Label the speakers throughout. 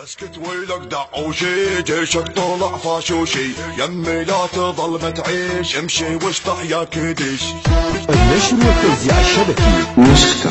Speaker 1: اسكت ويلك دعوشي، جيشك طلع فاشوشي، يمي لا تظل ما تعيش، امشي واشطح يا كدش.
Speaker 2: النشر والتوزيع الشبكي نسخة.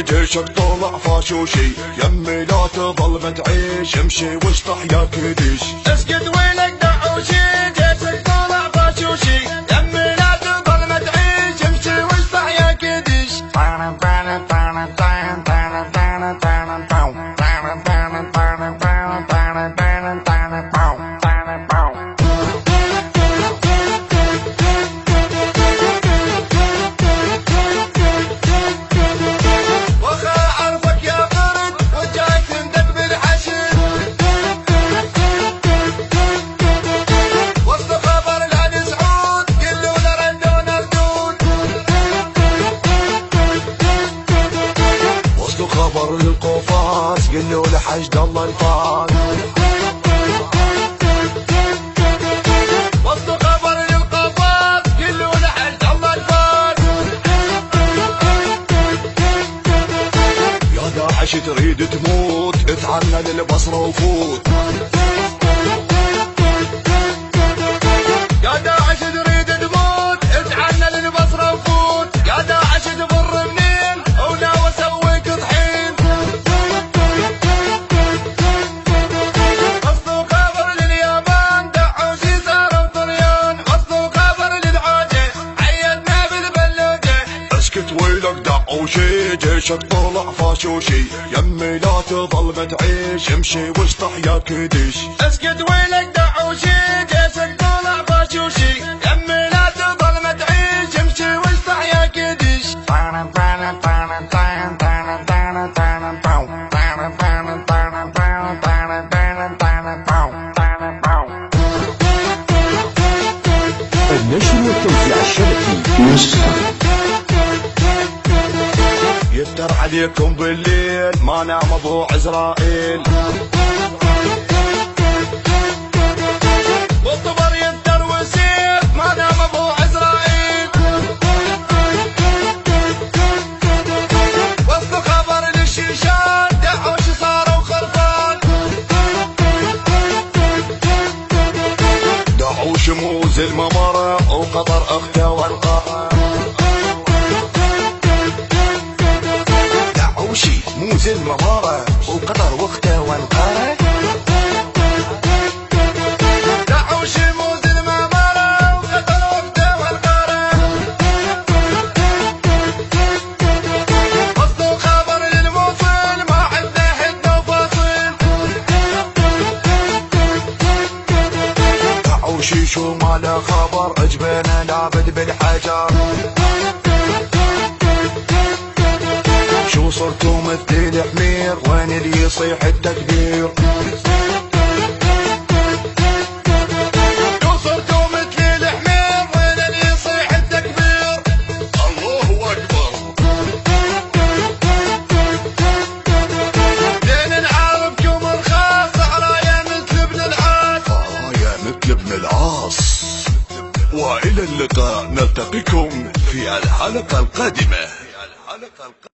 Speaker 1: جيشك طلع فاشوشي، يمي لا تظل ما تعيش، امشي واشطح يا كدش.
Speaker 3: اسكت ويلك دعوشي، جيشك طلع فاشوشي، يمي لا تظل ما تعيش، امشي واشطح يا كدش.
Speaker 1: خبر للقفاص قلوا لحشد الله الفاز.
Speaker 3: وصلوا خبر للقفاص قلوا لحشد الله الفاز.
Speaker 1: يا داعش تريد تموت، اتعنى للبصرة وفوت.
Speaker 3: يا داعش تريد تموت، اتعنى للبصرة وفوت. يا داعش تبر منين وناوى اسويك طحين. وصلوا خبر لليابان دعوشي صاروا طريان. وصلوا خبر للعاجة عيدنا بالبلوجة.
Speaker 1: اسكت ويلك دعوشي، جيشك طلع فاشوشي، يمي لا تظل ما تعيش، امشي واشطح يا كدش.
Speaker 3: اسكت ويلك دعوشي، جيشك طلع فاشوشي، يمي لا تظل ما تعيش، امشي واشطح يا كدش.
Speaker 2: النشر والتوزيع الشبكي نسخة.
Speaker 1: يفتر عليكم بالليل، ما نام ابو عزرائيل.
Speaker 3: والطبر يفتر ويسير، ما نام ابو عزرائيل. وصلوا خبر للشيشان دعوش صاروا خرفان.
Speaker 1: دعوش موز الممرة وقطر اخته والقاء. دعوشي موز الممرة وقطر واخته والقاء.
Speaker 3: دعوشي موز الممرة وقطر واخته والقاء. وصلوا خبر للموصل، ما عندنا حدنا وفاصل.
Speaker 1: دعوشي شو ما له خبر، عجبنا لابد بالحجر. شو صرتوا مثل الحمير، وين اللي يصيح التكبير.
Speaker 3: شو صرتوا مثل الحمير، وين اللي يصيح التكبير.
Speaker 1: الله اكبر.
Speaker 3: لين نعارفكم الخاص، عرايا مثل ابن العاص.
Speaker 1: يا مثل ابن العاص. والى اللقاء، نلتقيكم في الحلقة القادمة.